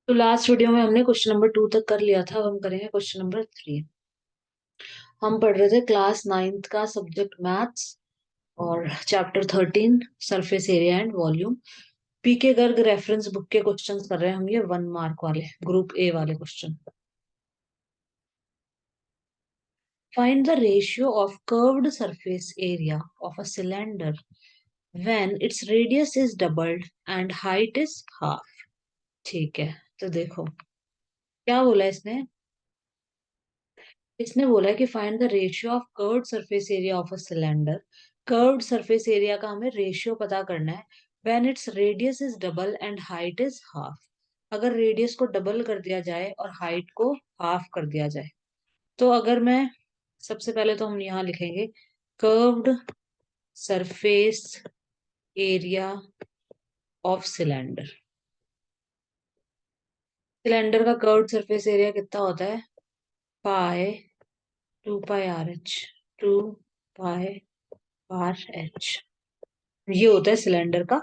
तो last video में हमने क्वेश्चन नंबर 2 तक कर लिया था। अब हम करेंगे क्वेश्चन नंबर 3। हम पढ़ रहे थे क्लास 9th का सब्जेक्ट मैथ्स और chapter 13 surface area and volume. PK Garg reference book के क्वेश्चंस कर रहे हैं हम, ये 1 मार्क वाले ग्रुप ए वाले question. Find the ratio of curved surface area of a cylinder when its radius is doubled and height is half. ठीक है, तो देखो क्या बोला इसने। इसने बोला है कि find the ratio of curved surface area of a cylinder. Curved surface area का हमें रेशियो पता करना है when its radius is double and height is half. अगर रेडियस को डबल कर दिया जाए और हाइट को हाफ कर दिया जाए। तो अगर मैं सबसे पहले तो हम यहाँ लिखेंगे curved surface area of cylinder. Cylinder का कर्व्ड सरफेस एरिया कितना होता है? पाई 2 पाई r h, 2 पाई r h। ये होता है सिलेंडर का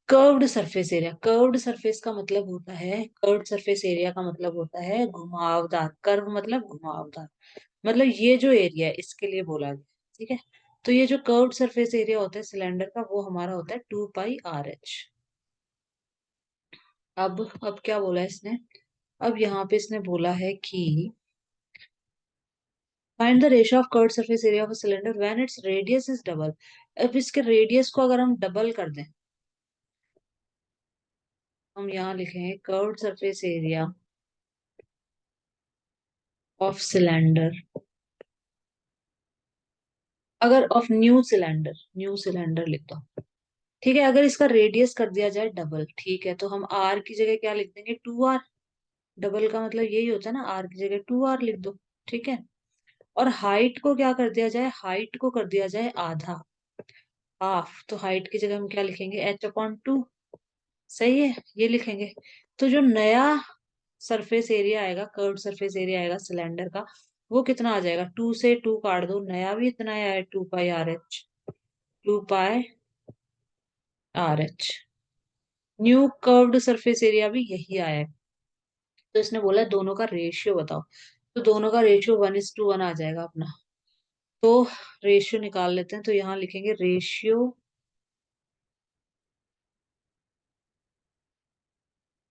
curved surface area. Curved surface का मतलब होता है, कर्व्ड सरफेस एरिया का मतलब होता है घुमावदार। कर्व मतलब घुमावदार, मतलब ये जो एरिया है इसके लिए बोला गया। ठीक है, तो ये जो कर्व्ड सरफेस एरिया होता है सिलेंडर का वो हमारा होता है 2 पाई r h। अब क्या बोला है इसने? अब यहाँ पे इसने बोला है कि find the ratio of curved surface area of a cylinder when its radius is double. अब इसके रेडियस को अगर हम डबल कर दें, हम यहाँ लिखेंगे curved surface area of cylinder. अगर ऑफ न्यू सिलेंडर लिख दो। ठीक है, अगर इसका रेडियस कर दिया जाए डबल, ठीक है, तो हम आर की जगह क्या लिख देंगे? 2 r। डबल का मतलब यही होता है ना, आर की जगह 2 r लिख दो। ठीक है, और हाइट को क्या कर दिया जाए? हाइट को कर दिया जाए आधा, हाफ। तो हाइट की जगह हम क्या लिखेंगे? h/2। सही है, ये लिखेंगे। तो जो नया सरफेस एरिया आएगा, कर्व्ड सरफेस एरिया आएगा सिलेंडर का, वो कितना आ जाएगा? 2 से 2 काट दो, नया भी इतना आया है 2 पाई r h। 2 पाई r h। New curved surface area भी यही आया है। तो इसने बोला है दोनों का रेशियो बताओ। तो दोनों का रेशियो 1:1 आ जाएगा अपना। तो रेशियो निकाल लेते हैं, तो यहाँ लिखेंगे रेशियो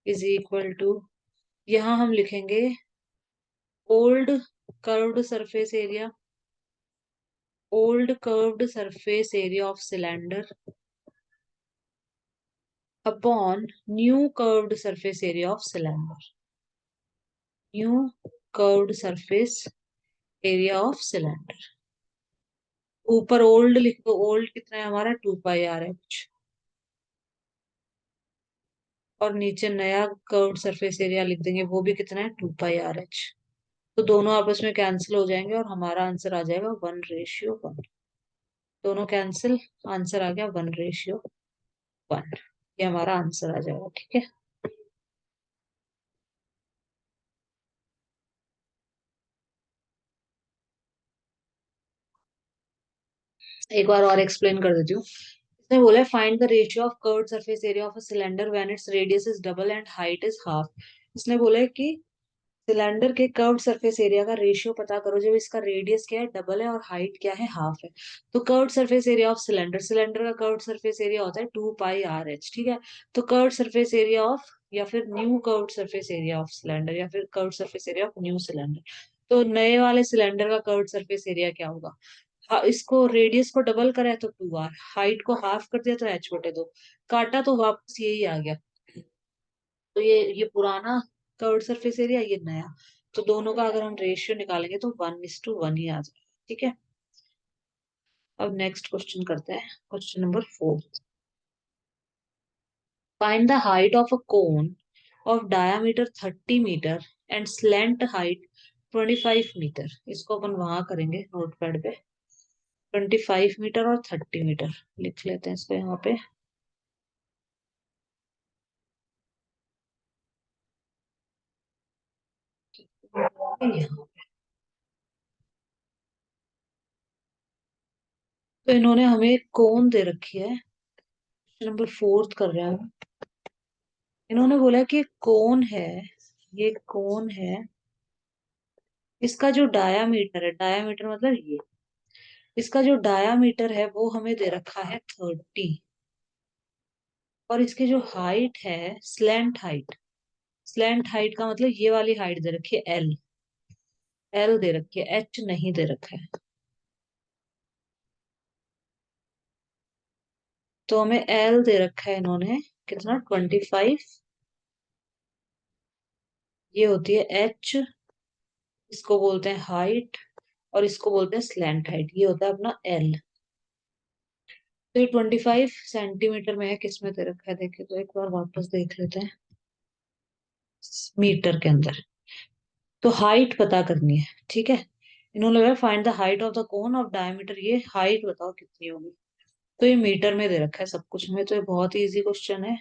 इज इक्वल टू, यहाँ हम लिखेंगे old curved surface area, old curved surface area of cylinder upon new curved surface area of cylinder. New curved surface area of cylinder. ऊपर ओल्ड लिख दो, ओल्ड कितना है हमारा? 2 पाई r h। और नीचे नया कर्व्ड सरफेस एरिया लिख देंगे, वो भी कितना है? 2 पाई r h। तो दोनों आपस में कैंसिल हो जाएंगे और हमारा आंसर आ जाएगा 1:1। दोनों कैंसिल, आंसर आ गया 1:1। ये हमारा आंसर आ जाएगा। ठीक है, एक बार और एक्सप्लेन कर देती हूँ। इसने बोला है find the ratio of curved surface area of a cylinder when its radius is double and height is half. इसने बोला है कि सिलेंडर के कर्व्ड सरफेस एरिया का रेशियो पता करो जब इसका रेडियस क्या है? डबल है और हाइट क्या है? हाफ है। तो curved surface area of cylinder, cylinder का कर्व्ड सरफेस एरिया होता है 2 पाई r h। ठीक है, तो कर्व्ड सरफेस एरिया ऑफ, या फिर new curved surface area of cylinder, या फिर curved surface area of new cylinder. तो नए वाले सिलेंडर का कर्व्ड सरफेस एरिया क्या होगा? इसको रेडियस को डबल करा है तो 2 r, हाइट को हाफ कर दिया तो h/2, काटा तो वापस यही आ गया। तो ये पुराना कर्व्ड सरफेस एरिया, ये नया। तो दोनों का अगर हम रेशियो निकालेंगे तो 1:1 ही आ जाएगा। ठीक है, अब नेक्स्ट क्वेश्चन करते हैं, question number 4। Find the height of a cone of diameter 30 metre and slant height 25 metre. इसको अपन वहां करेंगे नोटपैड पे। 25 मीटर और 30 मीटर लिख लेते हैं इसको यहाँ पे। यहाँ तो इन्होंने हमें कोन दे रखी है। नंबर 4 कर रहे हैं हम। इन्होंने बोला कि कौन है, ये कौन है, इसका जो डायामीटर है, डायामीटर मतलब ये, इसका जो डायामीटर है वो हमें दे रखा है 30, और इसकी जो हाइट है, स्लैंट हाइट, स्लैंट हाइट का मतलब ये वाली हाइट दे रखी है एल, एल दे रखी है, एच नहीं दे रखा है। तो हमें एल दे रखा है इन्होंने, कितना, 25, ये होती है एच, इसको बोलते हैं हाइट, और इसको बोलते हैं स्लैंट हाइट, ये होता है अपना एल। तो ये 25 सेंटीमीटर में है, किस में दे रखा है देखिए, तो एक बार वापस देख लेते हैं, मीटर के अंदर। तो हाइट पता करनी है, ठीक है। इन्होंने बोला find the height of the cone of diameter, ये हाइट बताओ कितनी होगी। तो ये मीटर में दे रखा है सब कुछ हमें, तो ये बहुत ही इजी क्वेश्चन है।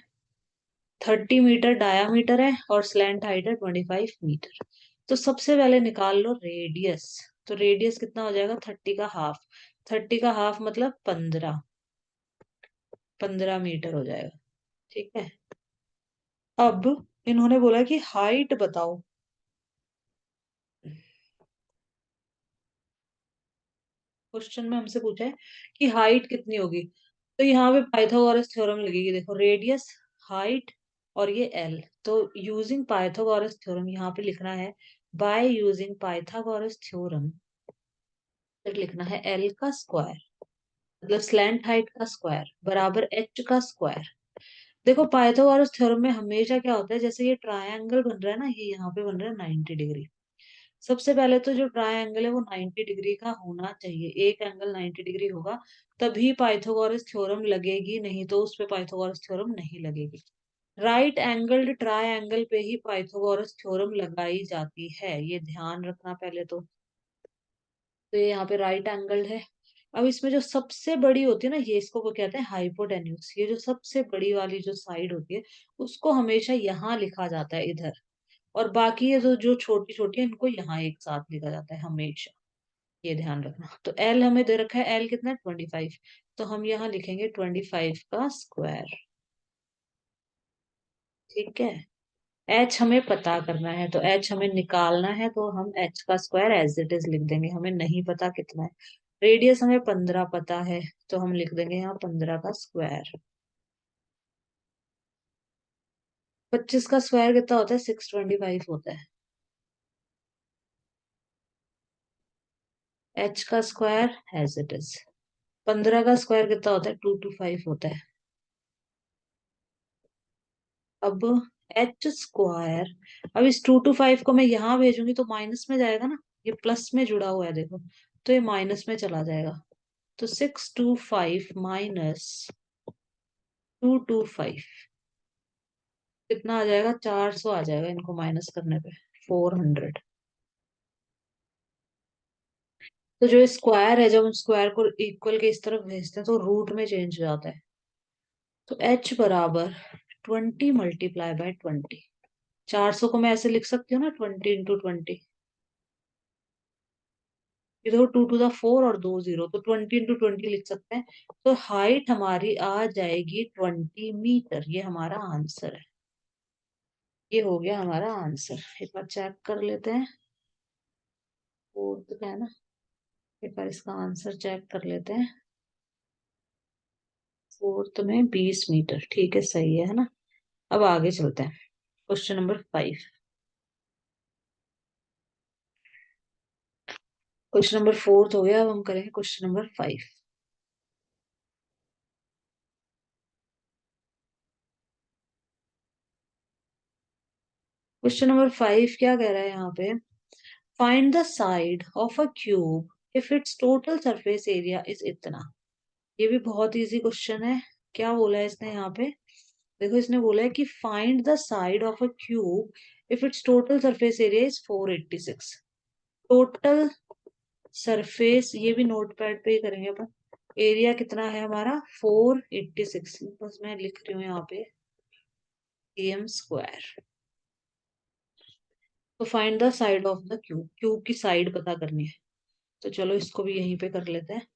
30 मीटर डायामीटर है और स्लैंट हाइट है 25 मीटर। तो सबसे पहले निकाल लो रेडियस। तो रेडियस कितना हो जाएगा, 30 का हाफ, 30 का हाफ मतलब 15, 15 मीटर हो जाएगा, ठीक है। अब इन्होंने बोला कि हाइट बताओ, क्वेश्चन में हमसे पूछा है कि हाइट कितनी होगी। तो यहाँ पे पाइथागोरस थ्योरम लगेगी, देखो रेडियस, हाइट, और ये एल। तो यूजिंग पाइथागोरस थ्योरम यहाँ पे लिखना है, बाय यूजिंग पाइथागोरस थ्योरम, फिर लिखना है एल का स्क्वायर, मतलब स्लैंट हाइट का स्क्वायर बराबर एच का स्क्वायर। देखो पाइथागोरस थ्योरम में हमेशा क्या होता है, जैसे ये ट्रायंगल बन रहा है ना, ये यहाँ पे बन रहा है 90 डिग्री। सबसे पहले तो जो ट्रायंगल है वो 90 डिग्री का होना चाहिए, एक एंगल 90 डिग्री होगा तभी पाइथागोरस थ्योरम लगेगी, नहीं तो उस पे पाइथागोरस थ्योरम नहीं लगेगी। राइट एंगल्ड ट्रायंगल पे ही पाइथागोरस थ्योरम लगाई जाती है, ये ध्यान रखना पहले तो ये यहाँ पे राइट एंगल्ड है। अब इसमें जो सबसे बड़ी होती है ना, ये इसको वो कहते हैं हाइपोटेन्यूज, ये जो सबसे बड़ी वाली जो साइड होती है उसको हमेशा यहाँ लिखा जाता है इधर, और बाकी ये जो जो छोटी छोटी है इनको यहाँ एक साथ लिखा जाता है हमेशा, ये ध्यान रखना। तो एल हमें दे रखा है, एल कितना है, 25, तो हम यहाँ लिखेंगे 25 का स्क्वायर, ठीक है। एच हमें पता करना है, तो एच हमें निकालना है, तो हम एच का स्क्वायर एज इट इज लिख देंगे, हमें नहीं पता कितना है। रेडियस हमें 15 पता है, तो हम लिख देंगे यहाँ 15 का स्क्वायर। 25 का स्क्वायर कितना होता है, 625 होता है। एच का स्क्वायर एज इट इज, 15 का स्क्वायर कितना होता है, 225 होता है। अब एच स्क्वायर, अब इस 225 को मैं यहाँ भेजूंगी तो माइनस में जाएगा ना, ये प्लस में जुड़ा हुआ है देखो, तो ये माइनस में चला जाएगा। तो 625 माइनस 225 कितना आ जाएगा, 400 आ जाएगा, इनको माइनस करने पे 400। तो जो स्क्वायर है, जब हम स्क्वायर को इक्वल के इस तरफ भेजते हैं तो रूट में चेंज हो जाता है। तो h बराबर 20 × 20। 400 को मैं ऐसे लिख सकती हूँ ना, 20 × 20, ये देखो 2 टू द 4 और 2 0, तो 20 × 20 लिख सकते हैं। तो हाइट हमारी आ जाएगी 20 मीटर, ये हमारा आंसर है। ये हो गया हमारा आंसर, एक बार चेक कर लेते हैं, फोर्थ का है ना, एक बार इसका आंसर चेक कर लेते हैं। फोर्थ में 20 मीटर, ठीक है, सही है ना। अब आगे चलते हैं, question number 5। Question number fourth हो गया, अब हम करेंगे क्वेश्चन नंबर 5। क्वेश्चन नंबर 5 क्या कह रहा है यहाँ पे, find the side of a cube if it's total surface area is इतना। ये भी बहुत इजी क्वेश्चन है। क्या बोला है इसने यहाँ पे, देखो इसने बोला है कि find the side of a cube if it's total surface area is 486। Total surface, ये भी नोट पैड पे ही करेंगे अपन। एरिया कितना है हमारा, 486, बस मैं लिख रही हूँ यहाँ पे एम स्क्वायर। तो find the side of the cube, cube की साइड पता करनी है। तो चलो इसको भी यहीं पे कर लेते हैं,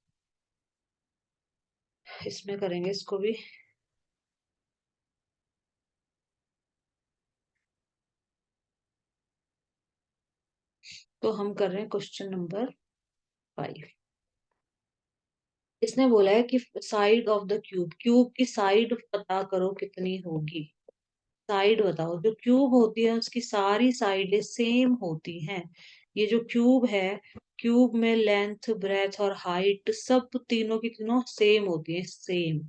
इसमें करेंगे इसको भी। तो हम कर रहे हैं क्वेश्चन नंबर 5। इसने बोला है कि side of the cube, cube की साइड पता करो कितनी होगी। साइड बताओ, जो क्यूब होती है उसकी सारी साइडें सेम होती हैं। ये जो क्यूब है, क्यूब में लेंथ ब्रेथ और हाइट सब तीनों की तीनों सेम होती है, सेम।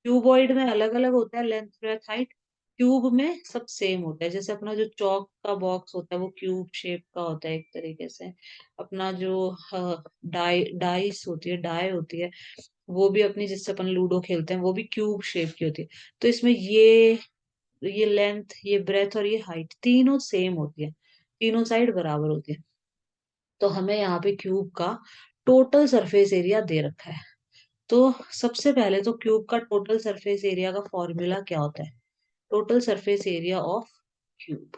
क्यूबॉइड में अलग अलग होता है लेंथ ब्रेथ हाइट, क्यूब में सब सेम होता है। जैसे अपना जो चौक का बॉक्स होता है वो क्यूब शेप का होता है एक तरीके से। अपना जो डाइस होती है, डाई होती है, वो भी अपनी जिससे अपन लूडो खेलते हैं वो भी क्यूब शेप की होती है। तो इसमें ये लेंथ, ये ब्रेथ और ये हाइट तीनों सेम होती है, तीनों साइड बराबर होती है। तो हमें यहाँ पे क्यूब का टोटल सरफेस एरिया दे रखा है। तो सबसे पहले तो क्यूब का टोटल सरफेस एरिया का फॉर्मूला क्या होता है? Total surface area of cube,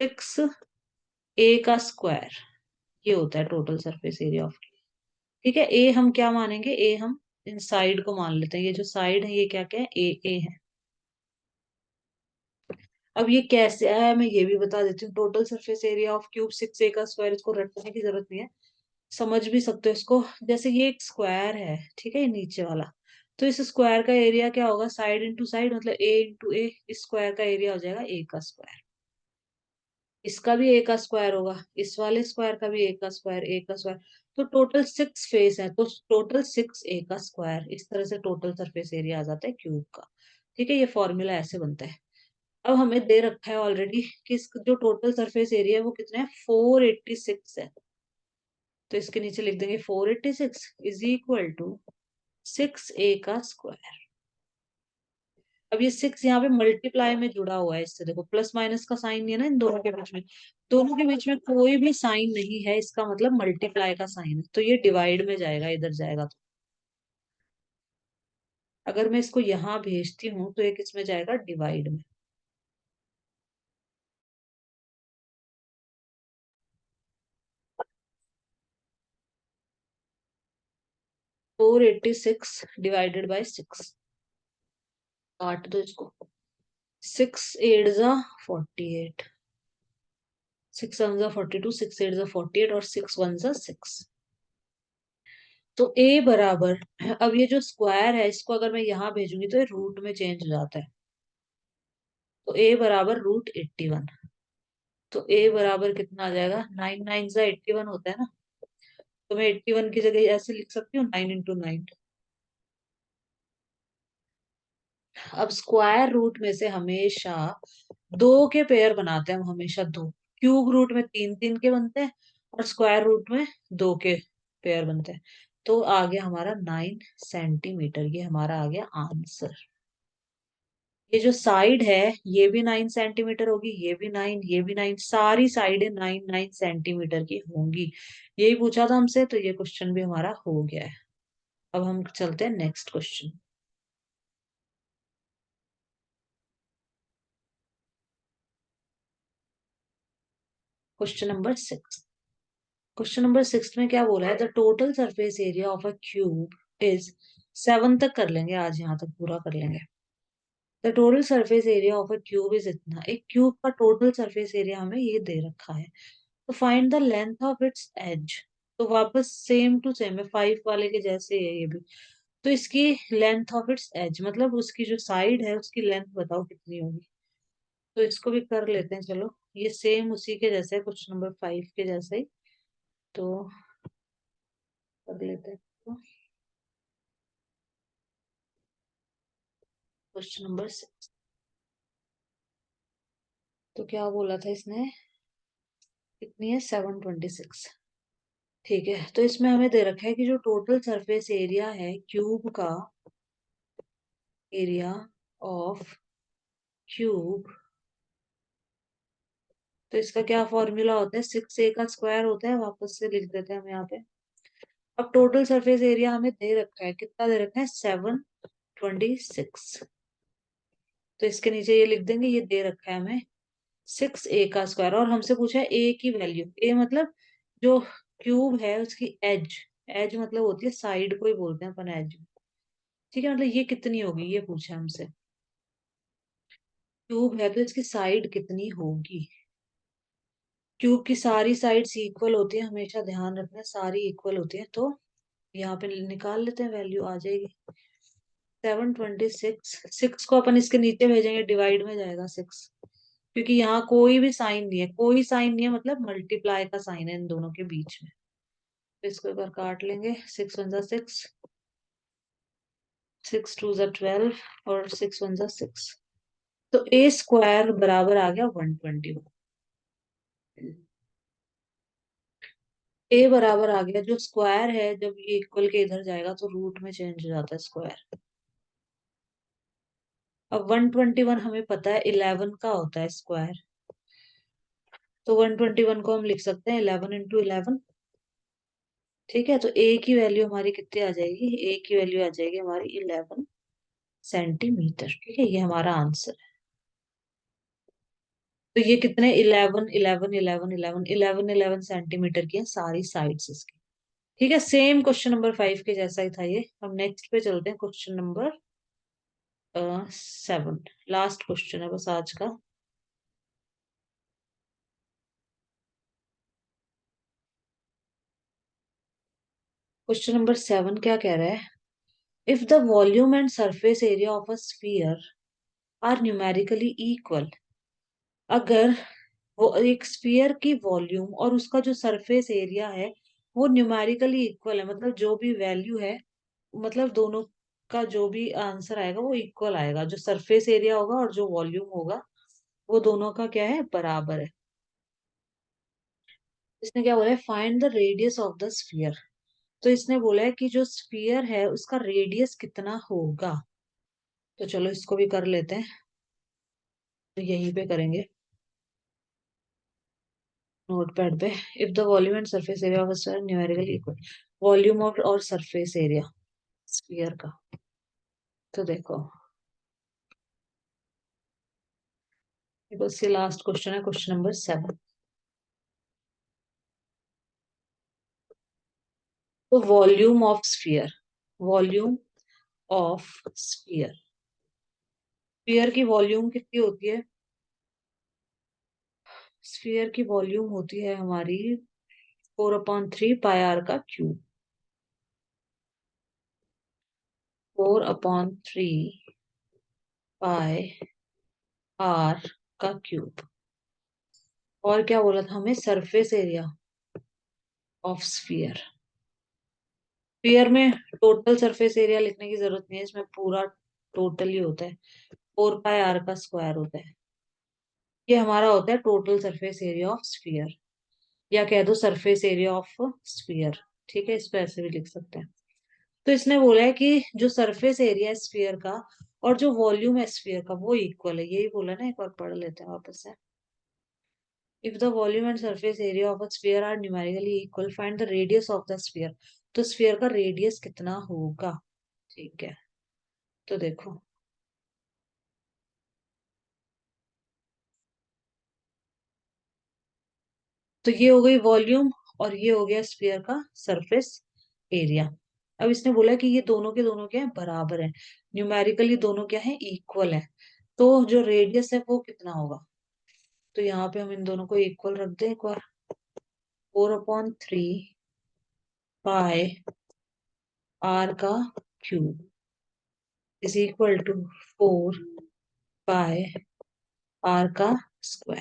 6a का स्क्वायर, ये होता है टोटल सरफेस एरिया ऑफ। ठीक है, ए हम क्या मानेंगे? ए हम इन साइड को मान लेते हैं, ये जो साइड है ये क्या क्या है? ए है। अब ये कैसे आया मैं ये भी बता देती हूँ। Total surface area of cube 6a का स्क्वायर, इसको रटने की जरूरत नहीं है, समझ भी सकते हो इसको। जैसे ये एक स्क्वायर है, ठीक है, ये नीचे वाला, तो इस स्क्वायर का एरिया क्या होगा? साइड इंटू साइड, मतलब ए इंटू ए, इस स्क्वायर का एरिया हो जाएगा ए का स्क्वायर। इसका भी ए का स्क्वायर होगा, इस वाले स्क्वायर का भी ए का स्क्वायर, ए का स्क्वायर। तो टोटल 6 फेस है, तो टोटल 6a का स्क्वायर, इस तरह से टोटल सरफेस एरिया आ जाता है क्यूब का। ठीक है, ये फॉर्मूला ऐसे बनता है। अब हमें दे रखा है ऑलरेडी कि जो टोटल सरफेस एरिया है वो कितना है? 486 है। तो इसके नीचे लिख देंगे 486 इज इक्वल टू 6a का स्क्वायर। अब ये 6 यहाँ पे मल्टीप्लाई में जुड़ा हुआ है इससे, देखो प्लस माइनस का साइन नहीं है ना इन दोनों के बीच में, दोनों के बीच में कोई भी साइन नहीं है, इसका मतलब मल्टीप्लाई का साइन है, तो ये डिवाइड में जाएगा, इधर जाएगा। तो अगर मैं इसको यहाँ भेजती हूँ तो एक इसमें जाएगा डिवाइड में। 486 डिवाइडेड बाई 6, काट दो इसको। 6 8 जा 48, 6 7 जा 42, 6 8 जा 48 और 6 1 जा 6। तो a बराबर, अब ये जो स्क्वायर है इसको अगर मैं यहाँ भेजूंगी तो ये रूट में चेंज हो जाता है, तो a बराबर √81। तो a बराबर कितना आ जाएगा? 9 9 जा 81 होता है ना, तो मैं 81 की जगह ऐसे लिख सकती हूँ, 9 × 9। अब स्क्वायर रूट में से हमेशा दो के पेयर बनाते हैं हम, हमेशा दो। क्यूब रूट में तीन तीन के बनते हैं और स्क्वायर रूट में दो के पेयर बनते हैं। तो आ गया हमारा 9 सेंटीमीटर, ये हमारा आ गया आंसर। ये जो साइड है ये भी 9 सेंटीमीटर होगी, ये भी 9, ये भी 9, सारी साइडें 9 9 सेंटीमीटर की होंगी। यही पूछा था हमसे, तो ये क्वेश्चन भी हमारा हो गया है। अब हम चलते हैं next question. Question number 6। Question number 6 में क्या बोला है? The total surface area of a cube is, 7 तक कर लेंगे आज, यहाँ तक पूरा कर लेंगे। The total surface area of a cube is इतना, एक क्यूब का टोटल सरफेस एरिया हमें ये दे रखा है। तो find the length of its edge. तो वापस सेम टू सेम है, 5 वाले के जैसे है ये भी। तो इसकी लेंथ ऑफ इट्स एज मतलब उसकी जो साइड है उसकी लेंथ बताओ कितनी होगी। तो इसको भी कर लेते हैं, चलो ये सेम उसी के जैसे है, क्वेश्चन नंबर 5 के जैसे ही। तो कर लेते हैं क्वेश्चन नंबर 6। तो क्या बोला था इसने? कितनी है? 726। ठीक है, तो इसमें हमें दे रखा है कि जो टोटल सरफेस एरिया है क्यूब का, एरिया ऑफ क्यूब, तो इसका क्या फॉर्मूला होता है? 6a का स्क्वायर होता है, वापस से लिख देते हैं हम यहाँ पे। अब टोटल सरफेस एरिया हमें दे रखा है, कितना दे रखा है? 726। तो इसके नीचे ये लिख देंगे, ये दे रखा है हमें 6a का स्क्वायर, और हमसे पूछा है a की वैल्यू। a मतलब जो क्यूब है उसकी एज, एज मतलब होती है साइड को ही बोलते हैं अपन एज। ठीक है, मतलब ये कितनी होगी ये पूछा है हमसे। क्यूब है तो इसकी साइड कितनी होगी। क्यूब की सारी साइड्स इक्वल होती है, हमेशा ध्यान रखना सारी इक्वल होती है। तो यहाँ पे निकाल लेते हैं, वैल्यू आ जाएगी 726। सिक्स को अपन इसके नीचे भेजेंगे, डिवाइड में जाएगा सिक्स, क्योंकि यहाँ कोई भी साइन नहीं है, कोई साइन नहीं है, मतलब मल्टीप्लाई का साइन है इन दोनों के बीच में। तो इसको एक बार काट लेंगे, 6 1 जा 6, 6 2 जा 12, और 6 1 जा 6। तो ए स्क्वायर बराबर आ गया 121। ए बराबर आ गया, जो स्क्वायर है जब ये इक्वल के इधर जाएगा तो रूट में चेंज हो जाता है स्क्वायर। अब 121 हमें पता है 11 का होता है स्क्वायर, तो 121 को हम लिख सकते हैं 11 × 11। ठीक है, तो ए की वैल्यू हमारी कितनी आ जाएगी, ए की वैल्यू आ जाएगी हमारी 11 सेंटीमीटर। ठीक है, ये हमारा आंसर है। तो ये कितने, 11 की है सारी साइड्स इसकी। ठीक है, सेम क्वेश्चन नंबर 5 के जैसा ही था ये। हम नेक्स्ट पे चलते हैं, क्वेश्चन नंबर 7। लास्ट क्वेश्चन है बस आज का। क्वेश्चन नंबर 7 क्या कह रहा है, if the volume and surface area of a sphere are numerically equal. अगर वो एक स्फीयर की वॉल्यूम और उसका जो सरफेस एरिया है वो न्यूमेरिकली इक्वल है, मतलब जो भी वैल्यू है, मतलब दोनों का जो भी आंसर आएगा वो इक्वल आएगा, जो सरफेस एरिया होगा और जो वॉल्यूम होगा वो दोनों का क्या है, बराबर है। इसने क्या बोला है, find the radius of the sphere. तो इसने बोला है कि जो स्फीयर है उसका रेडियस कितना होगा। तो चलो इसको भी कर लेते हैं, तो यहीं पे करेंगे नोटपैड पे। If the volume and surface area of sphere numerically equal, volume और सरफेस एरिया स्फीयर का। तो देखो, ये बस ये लास्ट क्वेश्चन है, क्वेश्चन नंबर 7। तो volume of sphere, volume of sphere, sphere की वॉल्यूम कितनी होती है, स्फीयर की वॉल्यूम होती है हमारी 4/3 πr²। 4/3 πr²। और क्या बोला था हमें, surface area of sphere. Sphere में टोटल सरफेस एरिया लिखने की जरूरत नहीं है, इसमें पूरा टोटल ही होता है, 4πr² होता है। ये हमारा होता है total surface area of sphere, या कह दो सरफेस एरिया ऑफ स्फीयर। ठीक है, इसको ऐसे भी लिख सकते हैं। तो इसने बोला है कि जो सरफेस एरिया है स्फीयर का और जो वॉल्यूम है स्फीयर का वो इक्वल है, यही बोला ना, एक बार पढ़ लेते हैं वापस से। If the volume and surface area of a sphere are numerically equal, find the radius of the sphere. तो स्फीयर का रेडियस कितना होगा। ठीक है, तो देखो, तो ये हो गई वॉल्यूम और ये हो गया स्फीयर का सरफेस एरिया। अब इसने बोला कि ये दोनों के दोनों क्या है, बराबर है, न्यूमेरिकली दोनों क्या है, इक्वल है। तो जो रेडियस है वो कितना होगा। तो यहाँ पे हम इन दोनों को इक्वल रख दें एक बार, 4/3 πr² is equal to 4πr²।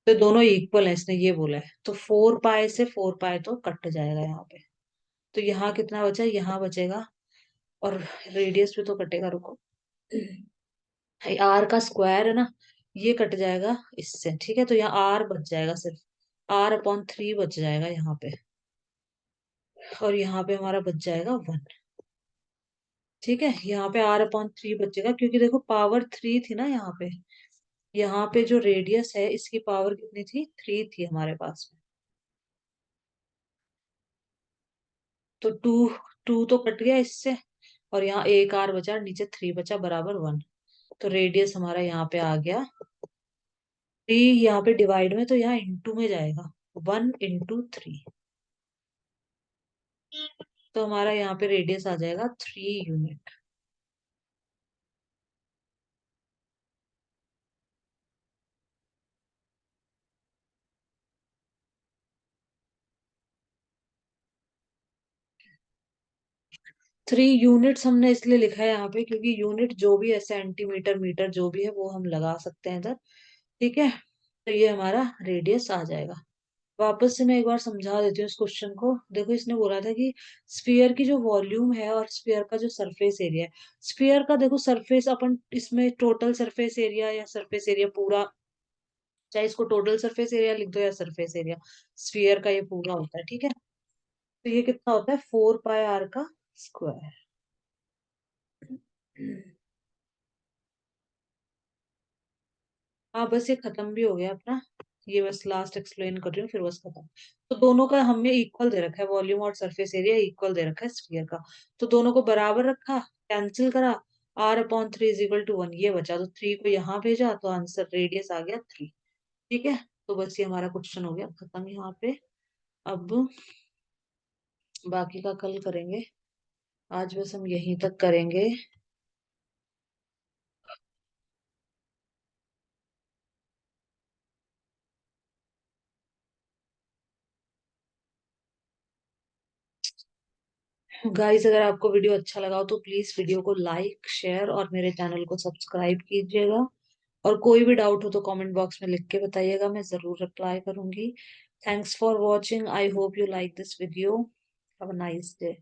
तो दोनों इक्वल है, इसने ये बोला है। तो 4 π से 4 π तो कट जाएगा यहाँ पे। तो यहाँ कितना बचा, यहाँ बचेगा, और रेडियस भी तो कटेगा, रुको, आर का स्क्वायर है ना, ये कट जाएगा इससे। ठीक है, तो यहाँ आर बच जाएगा, सिर्फ R/3 बच जाएगा यहाँ पे, और यहाँ पे हमारा बच जाएगा 1। ठीक है, यहाँ पे R/3 बचेगा, क्योंकि देखो पावर 3 थी ना यहाँ पे, यहाँ पे जो रेडियस है इसकी पावर कितनी थी, 3 थी हमारे पास में। तो टू, टू तो कट गया इससे, और यहाँ एक आर बचा, नीचे 3 बचा, बराबर 1। तो रेडियस हमारा यहाँ पे आ गया 3, यहाँ पे डिवाइड में, तो यहाँ इंटू में जाएगा, 1 × 3। तो हमारा यहाँ पे रेडियस आ जाएगा 3 यूनिट। 3 यूनिट्स हमने इसलिए लिखा है यहाँ पे क्योंकि यूनिट जो भी है, सेंटीमीटर मीटर जो भी है वो हम लगा सकते हैं इधर। ठीक है, तो ये हमारा रेडियस आ जाएगा। वापस से मैं एक बार समझा देती हूँ इस क्वेश्चन को। देखो इसने बोला था कि स्फीयर की जो वॉल्यूम है और स्फीयर का जो सरफेस एरिया है, स्फीयर का देखो सरफेस अपन इसमें टोटल सरफेस एरिया या सरफेस एरिया पूरा, चाहे इसको टोटल सरफेस एरिया लिख दो या सरफेस एरिया, स्फीयर का ये पूरा होता है। ठीक है, तो ये कितना होता है, 4 पाई r का स्क्वायर। हाँ बस ये खत्म भी हो गया अपना। ये बस लास्ट एक्सप्लेन कर रही हूँ फिर बस खत्म। तो दोनों का हमें इक्वल दे रखा है, वॉल्यूम और सरफेस एरिया इक्वल दे रखा है स्फीयर का। तो दोनों को बराबर रखा, कैंसिल करा, r/3 = 1 ये बचा, तो 3 को यहाँ भेजा तो आंसर रेडियस आ गया 3। ठीक है, तो बस ये हमारा क्वेश्चन हो गया खत्म यहाँ पे। अब बाकी का कल करेंगे, आज बस हम यहीं तक करेंगे। गाइस अगर आपको वीडियो अच्छा लगा हो तो प्लीज वीडियो को लाइक शेयर और मेरे चैनल को सब्सक्राइब कीजिएगा। और कोई भी डाउट हो तो कमेंट बॉक्स में लिख के बताइएगा, मैं जरूर रिप्लाई करूंगी। Thanks for watching, I hope you like this video. Have a nice day.